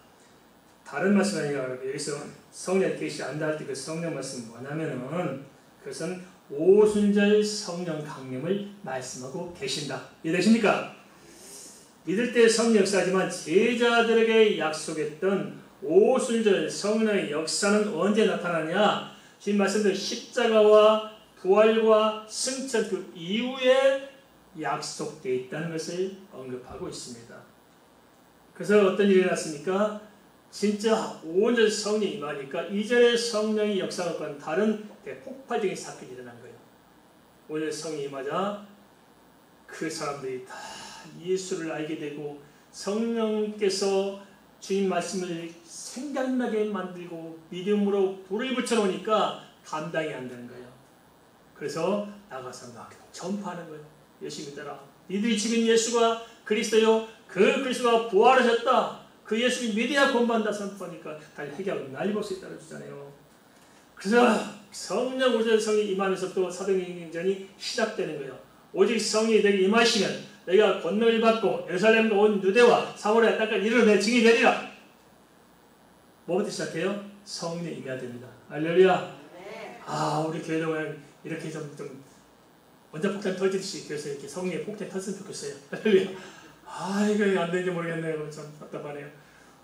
다른 말씀 아니라 여기서 성령 계시 안다 할 때 그 성령 말씀은 뭐냐면은 그것은 오순절 성령 강림을 말씀하고 계신다. 이해되십니까? 믿을 때 성령 역사하지만 제자들에게 약속했던 오순절 성령의 역사는 언제 나타나냐? 지금 말씀대로 십자가와 부활과 승천 그 이후에 약속되어 있다는 것을 언급하고 있습니다. 그래서 어떤 일이 났습니까? 진짜 온전히 성령이 임하니까 이전에 성령이 역사하고는 다른 대폭발적인 사건이 일어난 거예요. 온전히 성령이 임하자 그 사람들이 다 예수를 알게 되고 성령께서 주님 말씀을 생각나게 만들고 믿음으로 불을 붙여놓으니까 감당이 안 되는 거예요. 그래서 나가서 막 전파하는 거예요. 예수 믿어라. 니들이 죽인 예수가 그리스도요. 그 그리스도가 부활하셨다. 그 예수를 믿어야 구원받는다 선포하니까 다 회개하고 난리법석이 따라주잖아요. 그래서 성령 오전 성이 임하면서 또 사도행전이 시작되는 거예요. 오직 성이 내게 임하시면 내가 권능을 받고 예루살렘과 온 유대와 사마리아 땅까지 이르러 내 증인이 되리라. 뭐부터 시작해요? 성령 임해야 됩니다. 할렐루야. 우리 교회는 이렇게 좀 원자폭탄 터지듯이 그래서 이렇게 성령의 폭탄이 터졌으면 좋겠어요. 할렐루야. 이거 안 되는지 모르겠네요. 참 답답하네요.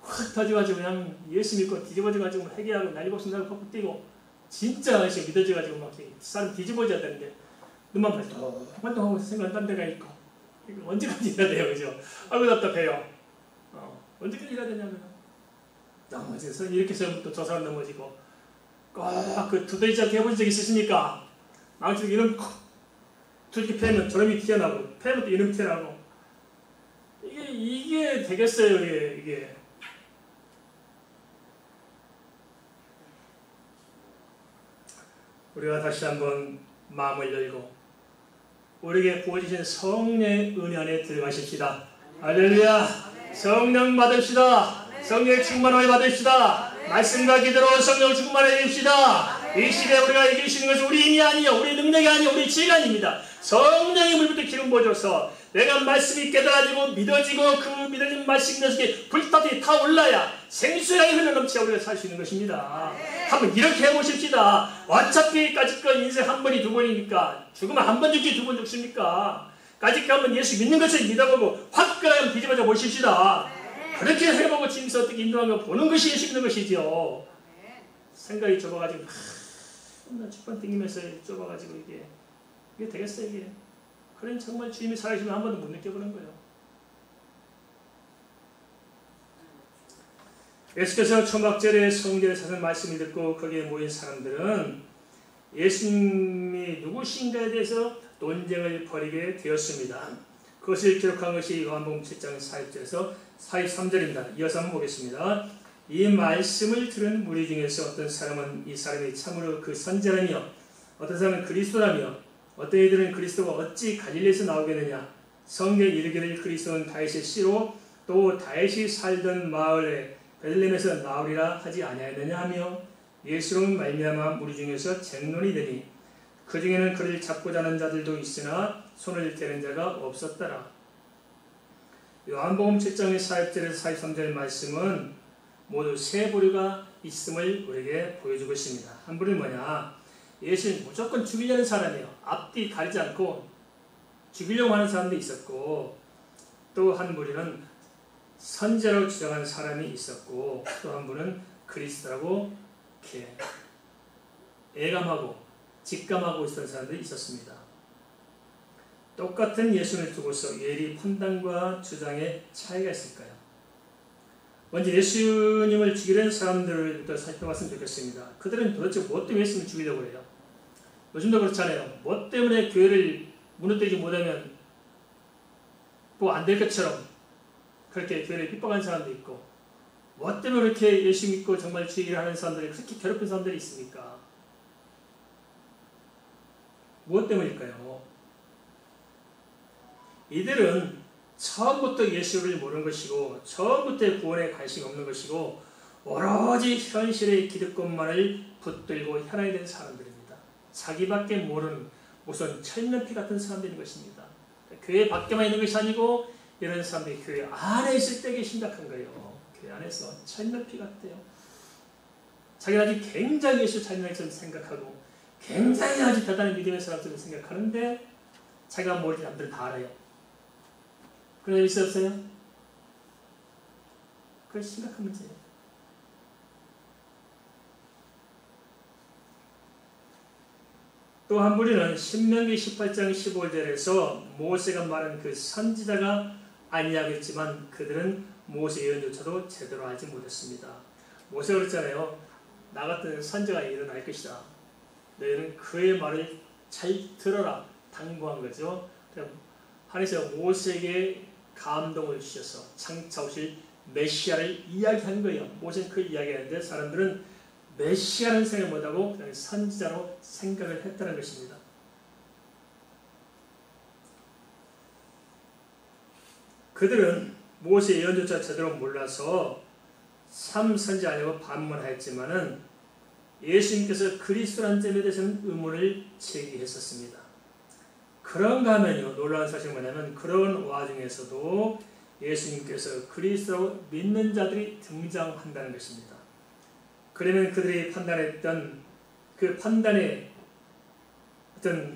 확 터져가지고 그냥 예수 믿고 뒤집어져가지고 회개하고 난리법석 나고 퍽퍽 뛰고 진짜 믿어져가지고 막 사람 뒤집어져야 되는데 눈만 봐도 활동하고 생각은 딴 데가 있고 이거 언제까지 해야 돼요, 그죠? 아이고 답답해요. 언제까지 해야 되냐면 넘어져서 이렇게 해서부터 저 사람 넘어지고 꼭 그 두더지 잡기 해본 적 있으십니까? 아무튼 이런 두들기 패면 저놈이 튀어나오고 패면 또 이놈이 튀어나오고 이게 되겠어요, 이게. 우리가 다시 한번 마음을 열고 우리에게 부어주신 성령의 은혜 안에 들어가십시다. 할렐루야. 성령 받읍시다. 성령의 충만함을 받읍시다. 말씀과 기도로 성령을 충만해 주십시다. 이 시대에 우리가 이길 수 있는 것은 우리 힘이 아니요, 우리 능력이 아니요, 우리 지혜가 아닙니다. 성령의 물부터 기름 부어줘서 내가 말씀이 깨달아지고 믿어지고 그 믿어진 말씀 녀석이 불타듯이 타올라야 생수량이 흘러넘치야 우리가 살 수 있는 것입니다. 한번 이렇게 해보십시다. 어차피 까짓거 인생 한 번이 두 번이니까 죽으면 한 번 죽지 두 번 죽습니까? 까짓거 한번 예수 믿는 것을 믿어보고 화끈하게 뒤집어져 보십시다. 그렇게 해보고 주님께서 어떻게 인도하는 거 보는 것이 예수 믿는 것이죠. 생각이 좁아가지고 나 축방 땡기면서 좁아가지고 이게 되겠어요, 이게. 그럼 정말 주님이 살아계시면 한 번도 못 느껴보는 거예요. 예수께서 초막절에 성전에 서서 말씀을 듣고 거기에 모인 사람들은 예수님이 누구신가에 대해서 논쟁을 벌이게 되었습니다. 그것을 기록한 것이 요한복음 7장 40절에서 43절입니다. 이어서 한번 보겠습니다. 이 말씀을 들은 무리 중에서 어떤 사람은 이 사람이 참으로 그 선지자라며 어떤 사람은 그리스도라며 어떤 이들은 그리스도가 어찌 갈릴리에서 나오겠느냐. 성경에 이르기를 그리스도는 다윗의 씨로 또 다윗이 살던 마을에 베들레헴에서 나오리라 하지 아니하였느냐 하며 예수로 말미암아 무리 중에서 쟁론이 되니 그 중에는 그를 잡고자 하는 자들도 있으나 손을 대는 자가 없었더라. 요한복음 7장의 40절에서 43절 말씀은 모두 세 부류가 있음을 우리에게 보여주고 있습니다. 한 부류는 뭐냐? 예수는 무조건 죽이려는 사람이에요. 앞뒤 가리지 않고 죽이려고 하는 사람도 있었고, 또 한 부류는 선지자로 주장하는 사람이 있었고, 또 한 분은 그리스도라고 이렇게 애감하고 직감하고 있었던 사람들이 있었습니다. 똑같은 예수를 두고서 예리 판단과 주장에 차이가 있을까요? 먼저 예수님을 죽이려는 사람들을 살펴봤으면 좋겠습니다. 그들은 도대체 뭐 때문에 예수님을 죽이려고 해요? 요즘도 그렇잖아요. 뭐 때문에 교회를 무너뜨리지 못하면 뭐 안 될 것처럼 그렇게 교회를 핍박하는 사람도 있고, 뭐 때문에 그렇게 예수 믿고 정말 주의를 하는 사람들이 그렇게 괴롭힌 사람들이 있습니까? 무엇 때문일까요? 이들은 처음부터 예수를 모르는 것이고 처음부터 구원에 관심이 없는 것이고 오로지 현실의 기득권만을 붙들고 현황이 된 사람들입니다. 자기밖에 모르는 무슨 철면피 같은 사람들인 것입니다. 교회 밖에만 있는 것이 아니고 이런 사람들이 교회 안에 있을 때 심각한 거예요. 교회 안에서 철면피 같대요. 자기는 아주 굉장히 예수 찬양할 것처럼 생각하고 굉장히 아주 대단한 믿음의 사람처럼 생각하는데 자기가 모르는 남들은 다 알아요. 그런 일 있었어요? 그건 심각한 문제예요. 또 한 무리는 신명기 18장 15절에서 모세가 말한 그 선지자가 아니냐고 했지만 그들은 모세 예언조차도 제대로 알지 못했습니다. 모세가 그랬잖아요. 나 같은 선지자가 일어날 것이다. 너희는 그의 말을 잘 들어라. 당부한 거죠. 하나님께서 모세에게 감동을 주셔서 장차 오실 메시아를 이야기한 거예요. 모세는 그 이야기하는데 사람들은 메시아는 생각 못하고 그냥 선지자로 생각을 했다는 것입니다. 그들은 모세 예언조차 제대로 몰라서 삼선지자 아니고 반문하였지만은 예수님께서 그리스도라는 점에 대해서는 의문을 제기했었습니다. 그런가 하면요, 놀라운 사실은 뭐냐면 그런 와중에서도 예수님께서 그리스도로 믿는 자들이 등장한다는 것입니다. 그러면 그들이 판단했던 그 판단에 어떤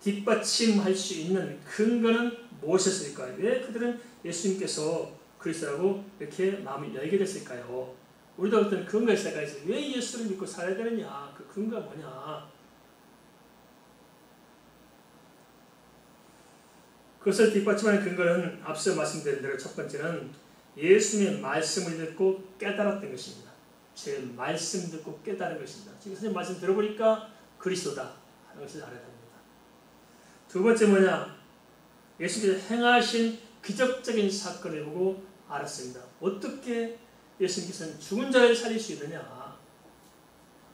뒷받침할 수 있는 근거는 무엇이었을까요? 왜 그들은 예수님께서 그리스도라고 이렇게 마음을 열게 됐을까요? 우리도 어떤 근거에 생각해서 왜 예수를 믿고 살아야 되느냐? 그 근거가 뭐냐? 그것을 뒷받침하는 근거는 앞서 말씀드린 대로 첫 번째는 예수님의 말씀을 듣고 깨달았던 것입니다. 제 말씀 듣고 깨달은 것입니다. 지금 선생님 말씀 들어보니까 그리스도다 하는 것을 알아야 됩니다. 두 번째 뭐냐? 예수님께서 행하신 기적적인 사건을 보고 알았습니다. 어떻게 예수님께서는 죽은 자를 살릴 수 있느냐?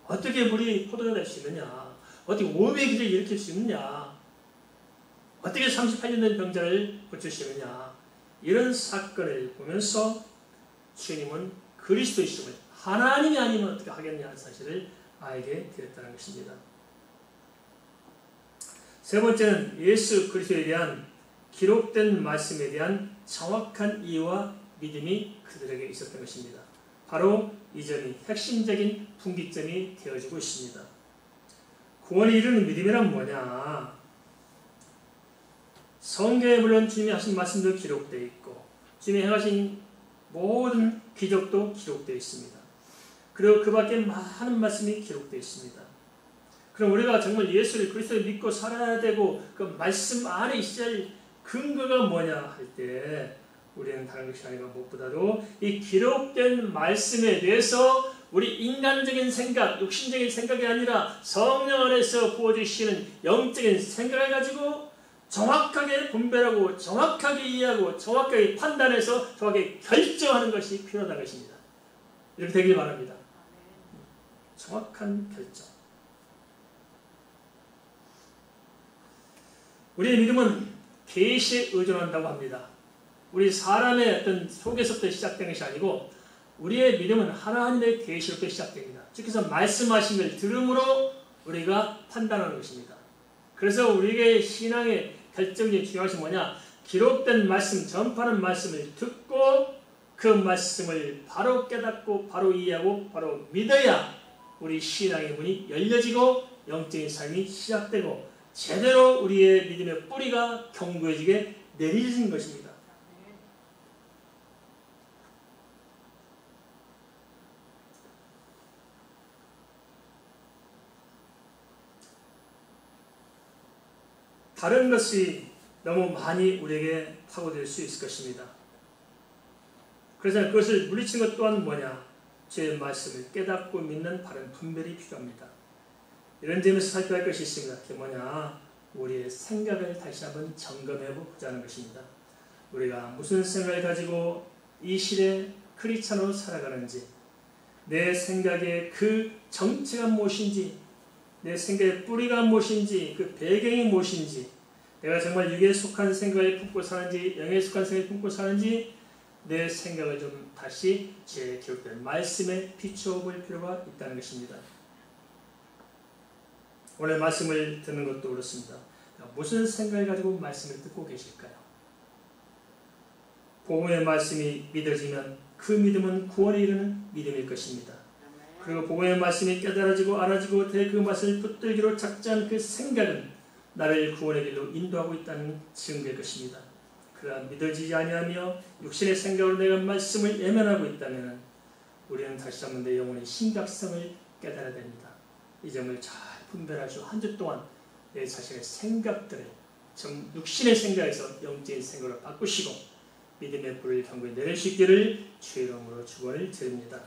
어떻게 물이 포도가 될 수 있느냐? 어떻게 500의 기적을 일으킬 수 있느냐? 어떻게 38년 된 병자를 고치시느냐? 이런 사건을 보면서 주님은 그리스도이심을 하나님이 아니면 어떻게 하겠냐는 사실을 알게 되었다는 것입니다. 세 번째는 예수 그리스도에 대한 기록된 말씀에 대한 정확한 이해와 믿음이 그들에게 있었던 것입니다. 바로 이 점이 핵심적인 분기점이 되어지고 있습니다. 구원에 이르는 믿음이란 뭐냐? 성경에 물론 주님이 하신 말씀도 기록되어 있고 주님이 행하신 모든 기적도 기록되어 있습니다. 그리고 그 밖에 많은 말씀이 기록되어 있습니다. 그럼 우리가 정말 예수를 그리스도를 믿고 살아야 되고 그 말씀 안에 있어야 할 근거가 뭐냐 할 때 우리는 다른 것이 아니라 무엇보다도 이 기록된 말씀에 대해서 우리 인간적인 생각, 육신적인 생각이 아니라 성령 안에서 부어주시는 영적인 생각을 가지고 정확하게 분별하고 정확하게 이해하고 정확하게 판단해서 정확하게 결정하는 것이 필요하다는 것입니다. 이렇게 되길 바랍니다. 정확한 결정. 우리의 믿음은 계시에 의존한다고 합니다. 우리 사람의 어떤 속에서부터 시작된 것이 아니고 우리의 믿음은 하나님의 계시로부터 시작됩니다. 즉해서 말씀하신 것을 들음으로 우리가 판단하는 것입니다. 그래서 우리의 신앙의 결정이 중요한 것이 뭐냐? 기록된 말씀, 전파하는 말씀을 듣고 그 말씀을 바로 깨닫고 바로 이해하고 바로 믿어야 우리 신앙의 문이 열려지고 영적인 삶이 시작되고 제대로 우리의 믿음의 뿌리가 견고해지게 내리는 것입니다. 다른 것이 너무 많이 우리에게 파고들 수 있을 것입니다. 그래서 그것을 물리치는 것 또한 뭐냐? 주의 말씀을 깨닫고 믿는 바른 분별이 필요합니다. 이런 점에서 살펴야 할 것이 있습니다. 그게 뭐냐? 우리의 생각을 다시 한번 점검해 보자는 것입니다. 우리가 무슨 생각을 가지고 이 시대 크리스찬으로 살아가는지, 내 생각의 그 정체가 무엇인지, 내 생각의 뿌리가 무엇인지, 그 배경이 무엇인지, 내가 정말 육에 속한 생각을 품고 사는지 영에 속한 생각을 품고 사는지, 내 생각을 좀 다시 제 기록된 말씀에 비추어 볼 필요가 있다는 것입니다. 오늘 말씀을 듣는 것도 그렇습니다. 무슨 생각을 가지고 말씀을 듣고 계실까요? 복음의 말씀이 믿어지면 그 믿음은 구원에 이르는 믿음일 것입니다. 그리고 복음의 말씀이 깨달아지고 알아지고 그 말씀을 붙들기로 작정한 그 생각은 나를 구원의 길로 인도하고 있다는 증거일 것입니다. 그러나 믿어지지 아니하며 육신의 생각으로 내가 말씀을 예면하고 있다면 우리는 다시 한번 내 영혼의 심각성을 깨달아야 됩니다. 이 점을 잘 분별하시고 한 주 동안 내 자신의 생각들을 육신의 생각에서 영적인 생각으로 바꾸시고 믿음의 불을 경고에 내릴 수 있기를 주의 이름으로 축원을 드립니다.